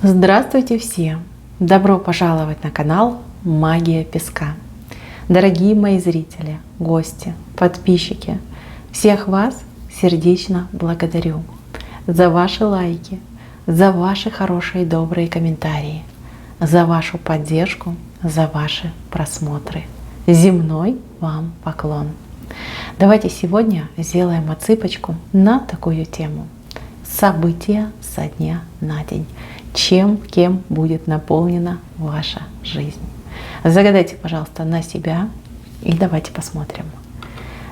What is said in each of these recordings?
Здравствуйте все! Добро пожаловать на канал Магия Песка. Дорогие мои зрители, гости, подписчики, всех вас сердечно благодарю за ваши лайки, за ваши хорошие добрые комментарии, за вашу поддержку, за ваши просмотры. Земной вам поклон! Давайте сегодня сделаем отсыпочку на такую тему. События со дня на день. Кем будет наполнена ваша жизнь. Загадайте, пожалуйста, на себя и давайте посмотрим.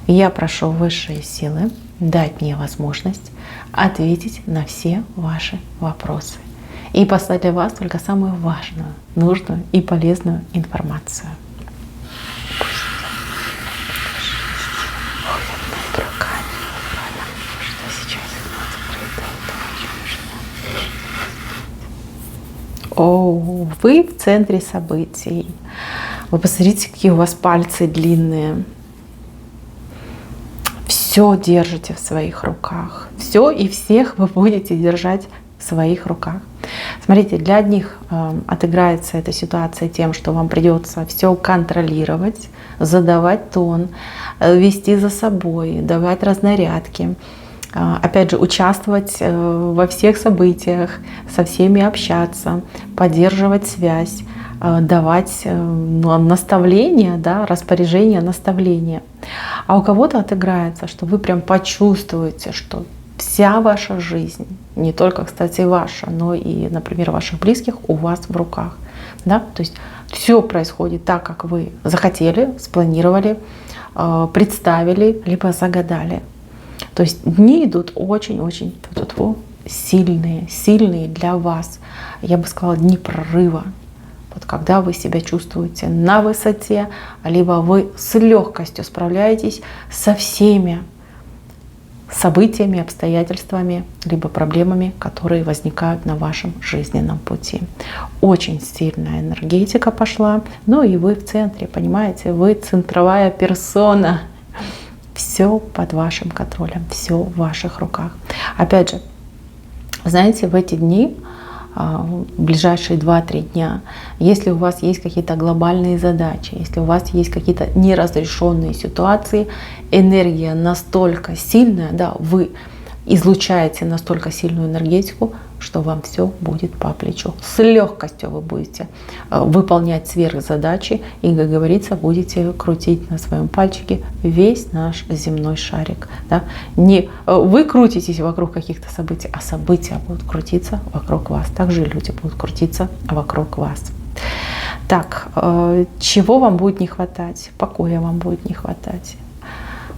Я прошу высшие силы дать мне возможность ответить на все ваши вопросы и послать для вас только самую важную, нужную и полезную информацию. О, вы в центре событий. Вы посмотрите, какие у вас пальцы длинные. Все держите в своих руках. Все и всех вы будете держать в своих руках. Смотрите, для одних отыграется эта ситуация тем, что вам придется все контролировать, задавать тон, вести за собой, давать разнарядки. Опять же, участвовать во всех событиях, со всеми общаться, поддерживать связь, давать наставления, да, распоряжения, наставления. А у кого-то отыграется, что вы прям почувствуете, что вся ваша жизнь, не только, кстати, ваша, но и, например, ваших близких у вас в руках. Да? То есть все происходит так, как вы захотели, спланировали, представили, либо загадали. То есть дни идут очень-очень сильные для вас. Я бы сказала, дни прорыва. Вот когда вы себя чувствуете на высоте, либо вы с легкостью справляетесь со всеми событиями, обстоятельствами, либо проблемами, которые возникают на вашем жизненном пути. Очень сильная энергетика пошла. Ну и вы в центре, понимаете, вы центровая персона. Все под вашим контролем, все в ваших руках. Опять же, знаете, в эти дни, в ближайшие 2-3 дня, если у вас есть какие-то глобальные задачи, если у вас есть какие-то неразрешенные ситуации, энергия настолько сильная, да, вы излучаете настолько сильную энергетику, что вам все будет по плечу. С легкостью вы будете выполнять сверхзадачи и, как говорится, будете крутить на своем пальчике весь наш земной шарик. Да? Не вы крутитесь вокруг каких-то событий, а события будут крутиться вокруг вас. Также люди будут крутиться вокруг вас. Так, чего вам будет не хватать? Покоя вам будет не хватать.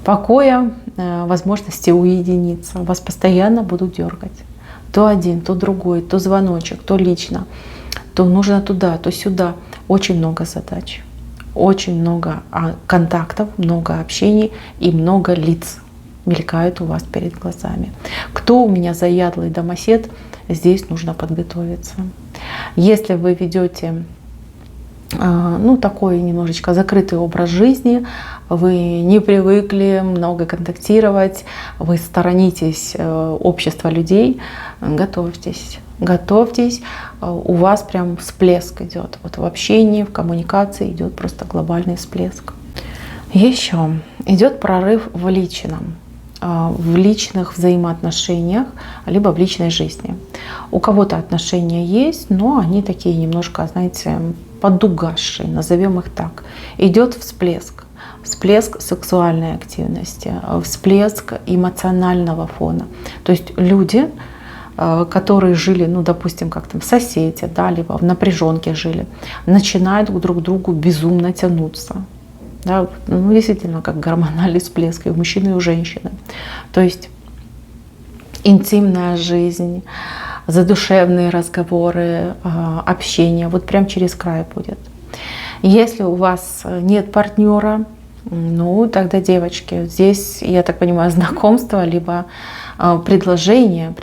Покоя, возможности уединиться. Вас постоянно будут дергать. То один, то другой, то звоночек, то лично, то нужно туда, то сюда. Очень много задач, очень много контактов, много общений и много лиц мелькают у вас перед глазами. Кто у меня заядлый домосед, здесь нужно подготовиться. Если вы ведете такой немножечко закрытый образ жизни, вы не привыкли много контактировать, вы сторонитесь общества людей, готовьтесь. Готовьтесь, у вас прям всплеск идет. Вот в общении, в коммуникации идет просто глобальный всплеск. Еще идет прорыв в личном, в личных взаимоотношениях, либо в личной жизни. У кого-то отношения есть, но они такие немножко, знаете, подугасшие, назовем их так. Идет всплеск. Всплеск сексуальной активности, всплеск эмоционального фона. То есть люди, которые жили, допустим, как там в соседи, да, либо в напряженке жили, начинают друг к другу безумно тянуться. Да, действительно, как гормональный всплеск и у мужчины, и у женщины. То есть интимная жизнь, задушевные разговоры, общение, вот прям через край будет. Если у вас нет партнера, тогда, девочки, здесь, я так понимаю, знакомство, либо предложение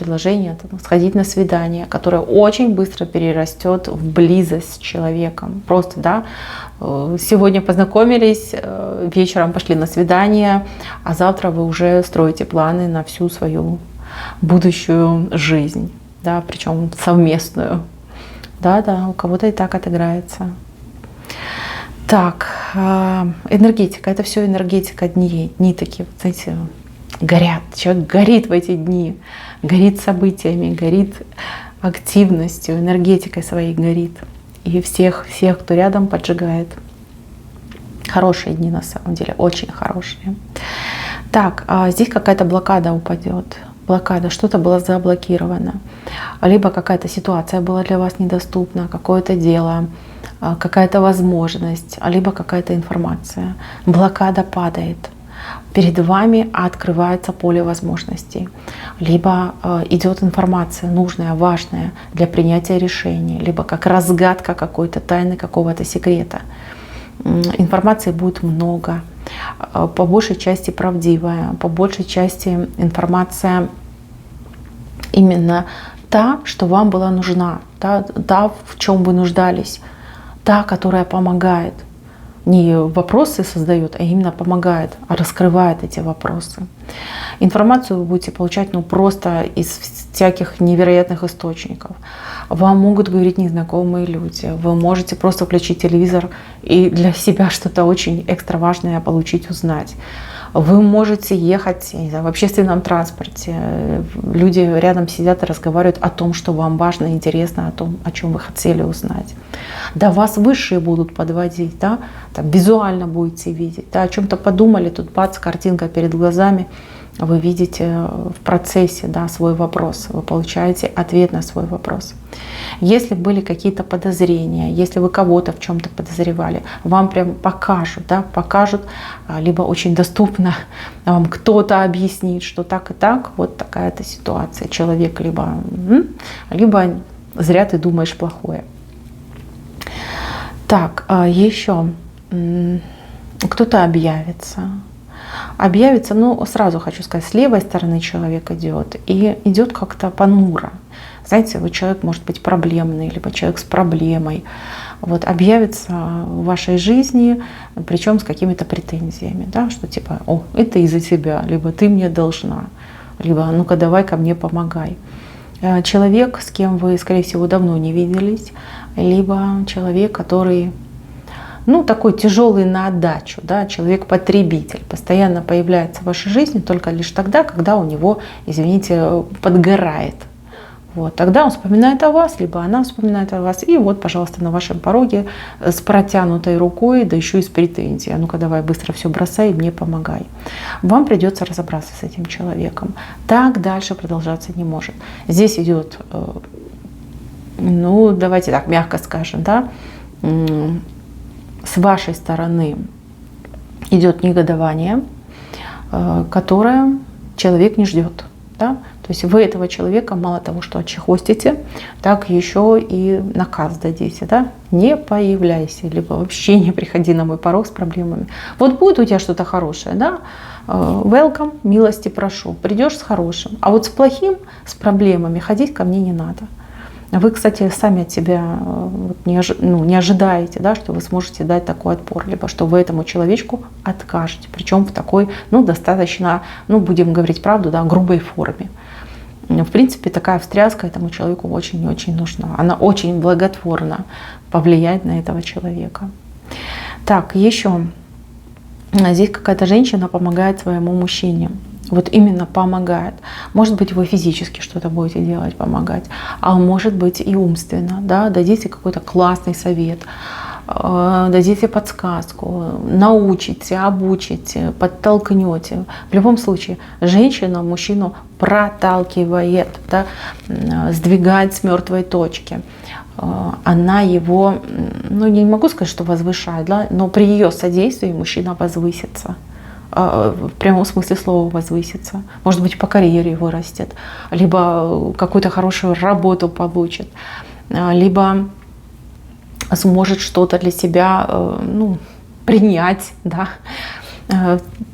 сходить на свидание, которое очень быстро перерастет в близость с человеком. Просто, да, сегодня познакомились, вечером пошли на свидание, а завтра вы уже строите планы на всю свою будущую жизнь, да, причем совместную. Да-да, у кого-то и так отыграется. Так, энергетика. Это все энергетика дней. Дни такие, знаете, горят. Человек горит в эти дни. Горит событиями, горит активностью, энергетикой своей горит. И всех, кто рядом, поджигает. Хорошие дни на самом деле, очень хорошие. Так, здесь какая-то блокада упадет. Блокада, что-то было заблокировано. Либо какая-то ситуация была для вас недоступна, какое-то дело, какая-то возможность, либо какая-то информация. Блокада падает. Перед вами открывается поле возможностей. Либо идет информация нужная, важная для принятия решений, либо как разгадка какой-то тайны, какого-то секрета. Информации будет много, по большей части правдивая, по большей части информация именно та, что вам была нужна, та, в чем вы нуждались, та, которая помогает. Не вопросы создает, а именно помогает, раскрывает эти вопросы. Информацию вы будете получать просто из всяких невероятных источников. Вам могут говорить незнакомые люди. Вы можете просто включить телевизор и для себя что-то очень экстра важное получить, узнать. Вы можете ехать, не знаю, в общественном транспорте. Люди рядом сидят и разговаривают о том, что вам важно, интересно, о том, о чем вы хотели узнать. Да, вас высшие будут подводить, да? Там, визуально будете видеть. Да? О чем-то подумали, тут бац, картинка перед глазами. Вы видите в процессе, да, свой вопрос, вы получаете ответ на свой вопрос. Если были какие-то подозрения, если вы кого-то в чем-то подозревали, вам прям покажут, да, либо очень доступно вам кто-то объяснит, что так и так, вот такая-то ситуация. Человек либо зря ты думаешь плохое. Так, еще кто-то объявится. Объявится, сразу хочу сказать, с левой стороны человек идет, и идет как-то понуро. Знаете, вот человек может быть проблемный, либо человек с проблемой. Вот объявится в вашей жизни, причем с какими-то претензиями, да, что типа, это из-за тебя, либо ты мне должна, либо ну-ка давай ко мне помогай. Человек, с кем вы, скорее всего, давно не виделись, либо человек, который такой тяжелый на отдачу, да, человек-потребитель, постоянно появляется в вашей жизни только лишь тогда, когда у него, извините, подгорает. Вот, тогда он вспоминает о вас, либо она вспоминает о вас, и вот, пожалуйста, на вашем пороге с протянутой рукой, да еще и с претензией. Ну-ка давай быстро все бросай и мне помогай. Вам придется разобраться с этим человеком. Так дальше продолжаться не может. Здесь идет, давайте так мягко скажем, да, с вашей стороны идет негодование, которое человек не ждет. Да? То есть вы этого человека мало того, что отчехвостите, так еще и наказ дадите. Да? Не появляйся, либо вообще не приходи на мой порог с проблемами. Вот будет у тебя что-то хорошее, да? Welcome, милости прошу. Придешь с хорошим. А вот с плохим, с проблемами ходить ко мне не надо. Вы, кстати, сами от себя не ожидаете, да, что вы сможете дать такой отпор, либо что вы этому человечку откажете, причем в такой, достаточно, будем говорить правду, да, грубой форме. В принципе, такая встряска этому человеку очень и очень нужна. Она очень благотворно повлияет на этого человека. Так, еще здесь какая-то женщина помогает своему мужчине. Вот именно помогает. Может быть, вы физически что-то будете делать, помогать, а может быть и умственно. Да? Дадите какой-то классный совет, дадите подсказку, научите, обучите, подтолкнете. В любом случае, женщина мужчину проталкивает, да? Сдвигает с мертвой точки. Она его, не могу сказать, что возвышает, да? Но при ее содействии мужчина возвысится. В прямом смысле слова возвысится. Может быть, по карьере вырастет, либо какую-то хорошую работу получит, либо сможет что-то для себя принять. Да.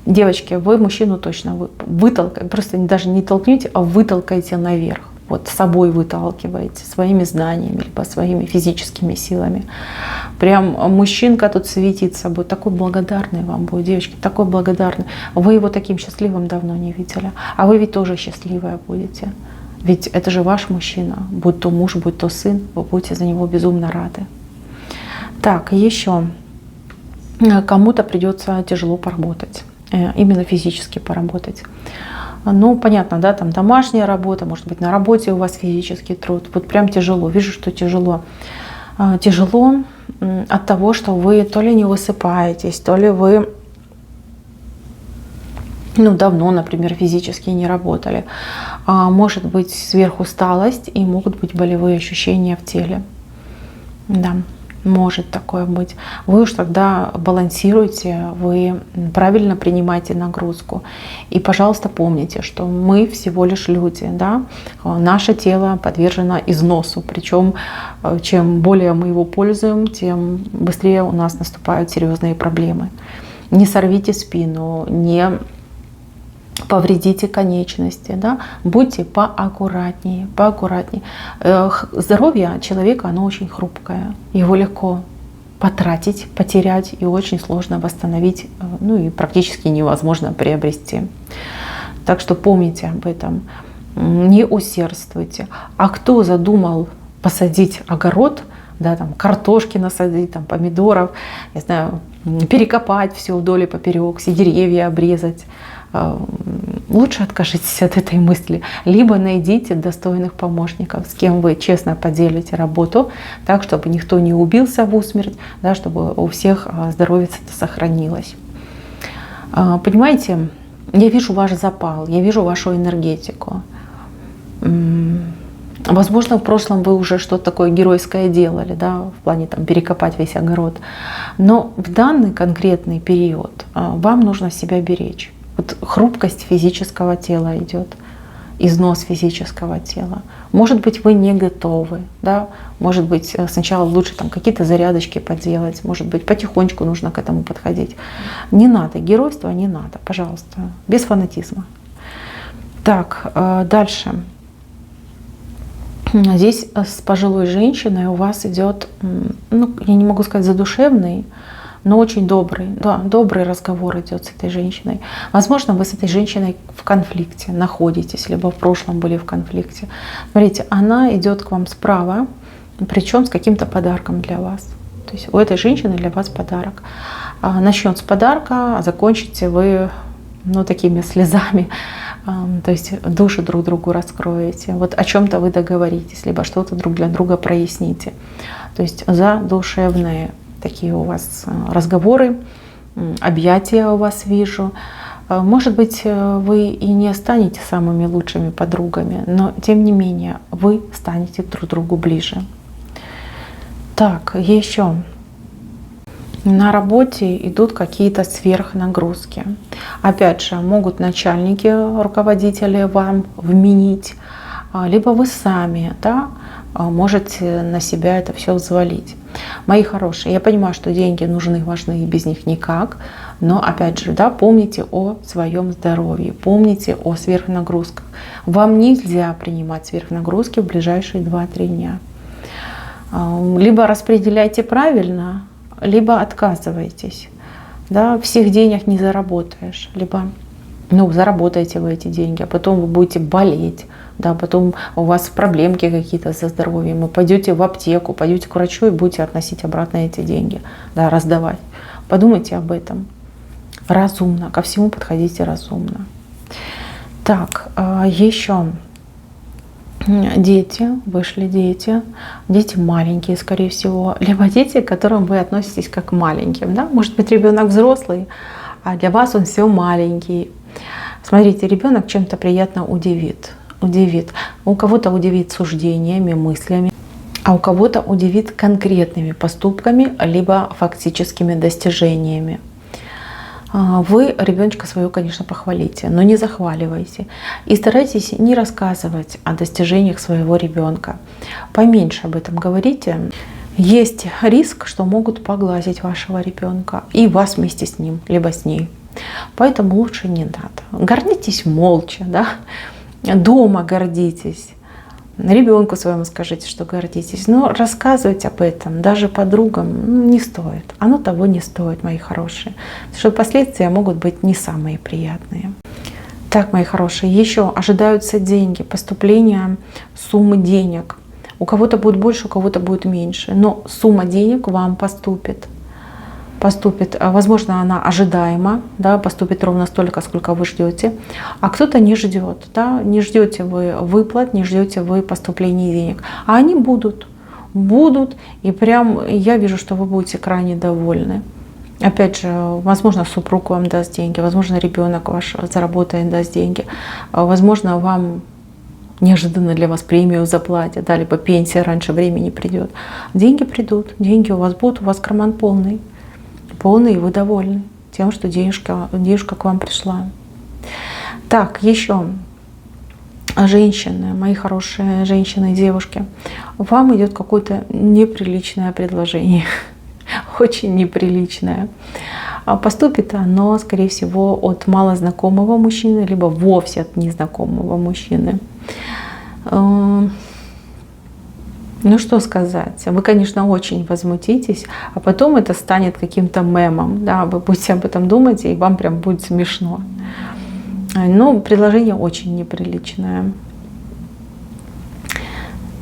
Девочки, вы мужчину точно вытолкаете, просто даже не толкнете, а вытолкаете наверх. Вот собой выталкиваете, своими знаниями, либо своими физическими силами. Прям мужчинка тут светит собой, такой благодарный вам будет, девочки, такой благодарный. Вы его таким счастливым давно не видели, а вы ведь тоже счастливая будете. Ведь это же ваш мужчина, будь то муж, будь то сын, вы будете за него безумно рады. Так, еще кому-то придется тяжело поработать, именно физически поработать. Ну, понятно, да, там домашняя работа, может быть, на работе у вас физический труд. Вот прям тяжело, вижу, что тяжело. Тяжело от того, что вы то ли не высыпаетесь, то ли вы давно, например, физически не работали. Может быть сверхусталость и могут быть болевые ощущения в теле. Да, может такое быть. Вы уж тогда балансируете, вы правильно принимаете нагрузку. И, пожалуйста, помните, что мы всего лишь люди, да? Наше тело подвержено износу. Причем, чем более мы его пользуем, тем быстрее у нас наступают серьезные проблемы. Не сорвите спину, не повредите конечности, да? Будьте поаккуратнее, поаккуратнее. Здоровье человека, оно очень хрупкое, его легко потратить, потерять и очень сложно восстановить, и практически невозможно приобрести. Так что помните об этом, не усердствуйте. А кто задумал посадить огород, да, там картошки насадить, там помидоров, я знаю, перекопать все вдоль и поперек, все деревья обрезать, лучше откажитесь от этой мысли, либо найдите достойных помощников, с кем вы честно поделите работу, так, чтобы никто не убился в усмерть, да, чтобы у всех здоровье сохранилось. Понимаете, я вижу ваш запал, я вижу вашу энергетику. Возможно, в прошлом вы уже что-то такое геройское делали, да, в плане там перекопать весь огород. Но в данный конкретный период вам нужно себя беречь. Вот хрупкость физического тела идет, износ физического тела. Может быть, вы не готовы, да? Может быть, сначала лучше там какие-то зарядочки поделать, может быть, потихонечку нужно к этому подходить. Не надо, геройства не надо, пожалуйста, без фанатизма. Так, дальше. Здесь с пожилой женщиной у вас идет, я не могу сказать задушевный, но очень добрый, да, добрый разговор идет с этой женщиной. Возможно, вы с этой женщиной в конфликте находитесь, либо в прошлом были в конфликте. Смотрите, она идет к вам справа, причем с каким-то подарком для вас. То есть у этой женщины для вас подарок. Начнет с подарка, а закончите вы такими слезами. То есть души друг другу раскроете. Вот о чем-то вы договоритесь, либо что-то друг для друга проясните. То есть задушевные такие у вас разговоры, объятия у вас вижу. Может быть, вы и не станете самыми лучшими подругами, но тем не менее вы станете друг другу ближе. Так, еще. На работе идут какие-то сверхнагрузки. Опять же, могут начальники, руководители вам вменить, либо вы сами, да, можете на себя это все взвалить. Мои хорошие, я понимаю, что деньги нужны, важны, и без них никак, но опять же, да, помните о своем здоровье, помните о сверхнагрузках. Вам нельзя принимать сверхнагрузки в ближайшие 2-3 дня. Либо распределяйте правильно, либо отказывайтесь. Да, всех денег не заработаешь, либо заработаете вы эти деньги, а потом вы будете болеть, да, потом у вас проблемки какие-то со здоровьем, вы пойдете в аптеку, пойдете к врачу и будете относить обратно эти деньги, да, раздавать. Подумайте об этом разумно, ко всему подходите разумно. Так, еще дети, вышли дети маленькие, скорее всего, либо дети, к которым вы относитесь как к маленьким, да, может быть, ребенок взрослый, а для вас он все маленький. Смотрите, ребенок чем-то приятно удивит. У кого-то удивит суждениями, мыслями, а у кого-то удивит конкретными поступками, либо фактическими достижениями. Вы ребеночка своего, конечно, похвалите, но не захваливайте. И старайтесь не рассказывать о достижениях своего ребенка. Поменьше об этом говорите. Есть риск, что могут поглазить вашего ребенка и вас вместе с ним, либо с ней. Поэтому лучше не надо. Гордитесь молча, да? Дома гордитесь. Ребенку своему скажите, что гордитесь. Но рассказывать об этом даже подругам не стоит. Оно того не стоит, мои хорошие. Потому что последствия могут быть не самые приятные. Так, мои хорошие, еще ожидаются деньги, поступления суммы денег. У кого-то будет больше, у кого-то будет меньше, но сумма денег вам поступит. Возможно, она ожидаема, да, поступит ровно столько, сколько вы ждете, а кто-то не ждет, да, не ждете вы выплат, не ждете вы поступления денег, а они будут, и прям я вижу, что вы будете крайне довольны. Опять же, возможно, супруг вам даст деньги, возможно, ребенок ваш заработает, даст деньги, возможно, вам неожиданно для вас премию заплатят, да, либо пенсия раньше времени придет. Деньги придут, деньги у вас будут, у вас карман полный, и вы довольны тем, что денежка к вам пришла. Так, еще женщины, мои хорошие женщины и девушки, вам идет какое-то неприличное предложение, очень неприличное. Поступит оно, скорее всего, от малознакомого мужчины, либо вовсе от незнакомого мужчины. Ну что сказать, вы, конечно, очень возмутитесь, а потом это станет каким-то мемом, да, вы будете об этом думать, и вам прям будет смешно. Но предложение очень неприличное.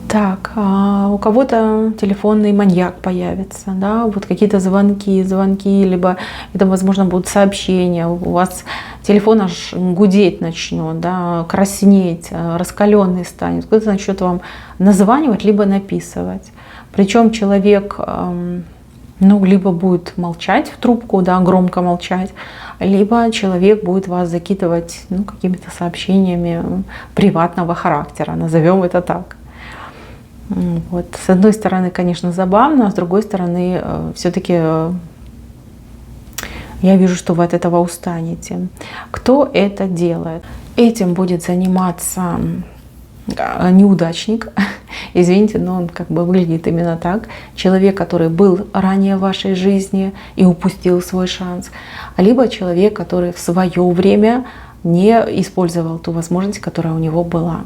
Так, у кого-то телефонный маньяк появится, да, вот какие-то звонки, либо это, возможно, будут сообщения, у вас телефон аж гудеть начнет, да, краснеть, раскаленный станет, кто-то начнет вам названивать, либо написывать. Причем человек, ну, либо будет молчать в трубку, да, громко молчать, либо человек будет вас закидывать, ну, какими-то сообщениями приватного характера, назовем это так. Вот. С одной стороны, конечно, забавно, а с другой стороны, все-таки я вижу, что вы от этого устанете. Кто это делает? Этим будет заниматься неудачник. Извините, но он как бы выглядит именно так. Человек, который был ранее в вашей жизни и упустил свой шанс. Либо человек, который в свое время не использовал ту возможность, которая у него была.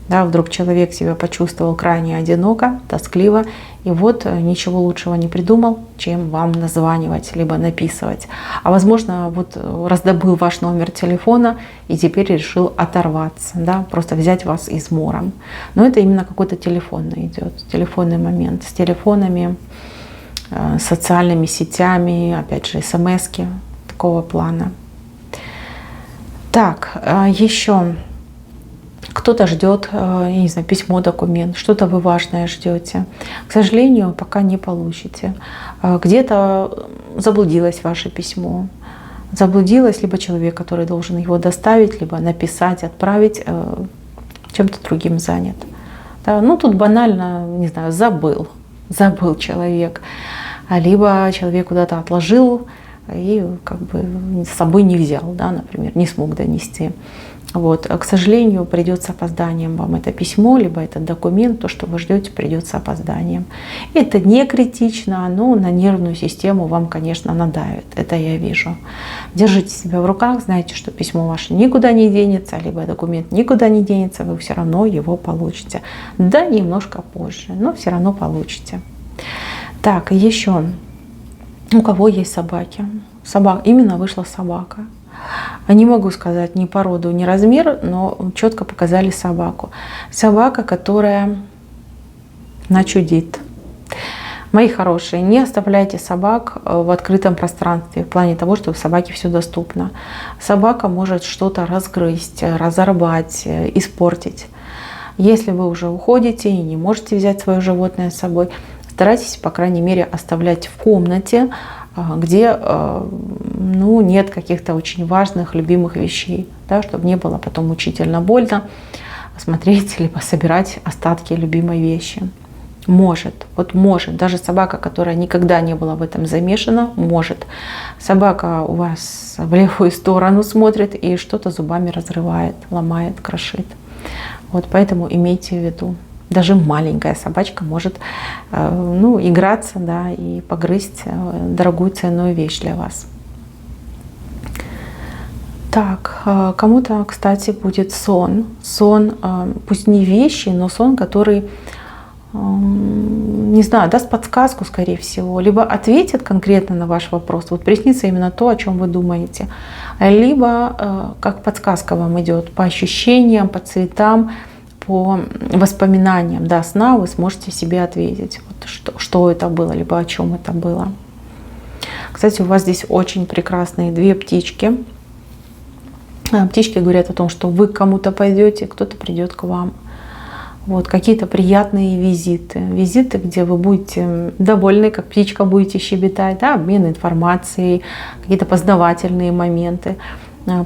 Да, вдруг человек себя почувствовал крайне одиноко, тоскливо, и вот ничего лучшего не придумал, чем вам названивать, либо написывать. А возможно, вот раздобыл ваш номер телефона и теперь решил оторваться, да, просто взять вас измором. Но это именно какой-то телефонный идет, телефонный момент, с телефонами, социальными сетями, опять же, смс-ки такого плана. Так, еще... Кто-то ждет, я не знаю, письмо, документ, что-то вы важное ждете. К сожалению, пока не получите. Где-то заблудилось ваше письмо. Заблудилось, либо человек, который должен его доставить, либо написать, отправить, чем-то другим занят. Да, ну, тут банально, не знаю, забыл человек. Либо человек куда-то отложил и как бы с собой не взял, да, например, не смог донести. Вот. А, к сожалению, придет с опозданием вам это письмо, либо этот документ, то, что вы ждете, придет с опозданием. Это не критично, но на нервную систему вам, конечно, надавит. Это я вижу. Держите себя в руках, знайте, что письмо ваше никуда не денется, либо документ никуда не денется, вы все равно его получите. Да, немножко позже, но все равно получите. Так, еще. У кого есть собаки? Именно вышла собака. Не могу сказать ни породу, ни размер, но четко показали собаку. Собака, которая начудит. Мои хорошие, не оставляйте собак в открытом пространстве, в плане того, что у собаки все доступно. Собака может что-то разгрызть, разорвать, испортить. Если вы уже уходите и не можете взять свое животное с собой, старайтесь, по крайней мере, оставлять в комнате, где ну, нет каких-то очень важных, любимых вещей, да, чтобы не было потом мучительно больно смотреть либо собирать остатки любимой вещи. Может, даже собака, которая никогда не была в этом замешана, может. Собака у вас в левую сторону смотрит и что-то зубами разрывает, ломает, крошит. Вот поэтому имейте в виду. Даже маленькая собачка может ну, играться, да, и погрызть дорогую ценную вещь для вас. Так, кому-то, кстати, будет сон. Сон, пусть не вещи, но сон, который не знаю, даст подсказку, скорее всего, либо ответит конкретно на ваш вопрос, вот приснится именно то, о чем вы думаете, либо как подсказка вам идет по ощущениям, по цветам, по воспоминаниям, да, сна вы сможете себе ответить, вот что это было, либо о чем это было. Кстати, у вас здесь очень прекрасные две птички. Птички говорят о том, что вы к кому-то пойдете, кто-то придет к вам. Вот, какие-то приятные визиты. Визиты, где вы будете довольны, как птичка будете щебетать, да, обмен информацией, какие-то познавательные моменты,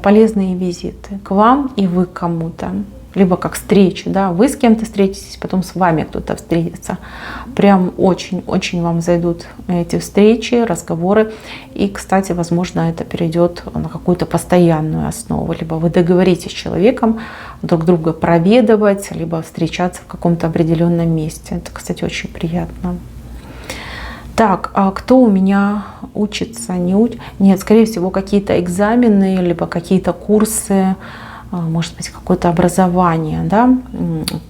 полезные визиты к вам и вы к кому-то. Либо как встречи, да, вы с кем-то встретитесь, потом с вами кто-то встретится. Прям очень-очень вам зайдут эти встречи, разговоры. И, кстати, возможно, это перейдет на какую-то постоянную основу. Либо вы договоритесь с человеком друг друга проведывать, либо встречаться в каком-то определенном месте. Это, кстати, очень приятно. Так, а кто у меня учится? Нет, скорее всего, какие-то экзамены, либо какие-то курсы, может быть, какое-то образование, да?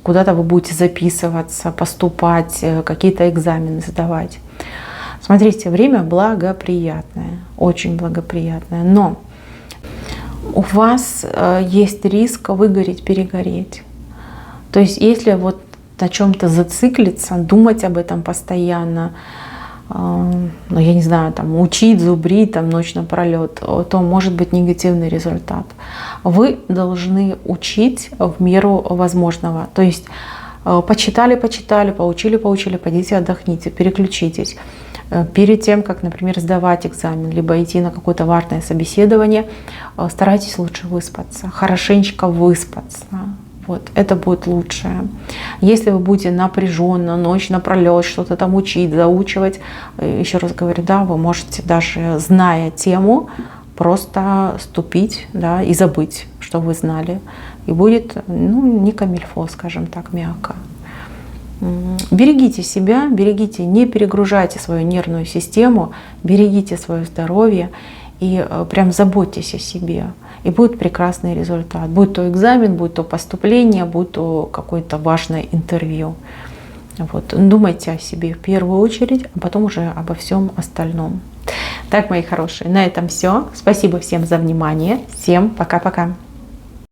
Куда-то вы будете записываться, поступать, какие-то экзамены сдавать. Смотрите, время благоприятное, очень благоприятное, но у вас есть риск выгореть, перегореть. То есть, если вот на чем-то зациклиться, думать об этом постоянно, ну, я не знаю, там, учить, зубрить, там, ночь напролет, то может быть негативный результат. Вы должны учить в меру возможного. То есть почитали, поучили, пойдите отдохните, переключитесь. Перед тем, как, например, сдавать экзамен, либо идти на какое-то важное собеседование, старайтесь лучше выспаться, хорошенечко выспаться. Вот, это будет лучшее. Если вы будете напряженно, ночь напролет, что-то там учить, заучивать, еще раз говорю, да, вы можете даже, зная тему, просто ступить, да, и забыть, что вы знали. И будет, ну, не камильфо, скажем так, мягко. Берегите себя, берегите, не перегружайте свою нервную систему, берегите свое здоровье и прям заботьтесь о себе. И будет прекрасный результат. Будь то экзамен, будь то поступление, будь то какое-то важное интервью. Вот. Думайте о себе в первую очередь, а потом уже обо всем остальном. Так, мои хорошие, на этом все. Спасибо всем за внимание. Всем пока-пока.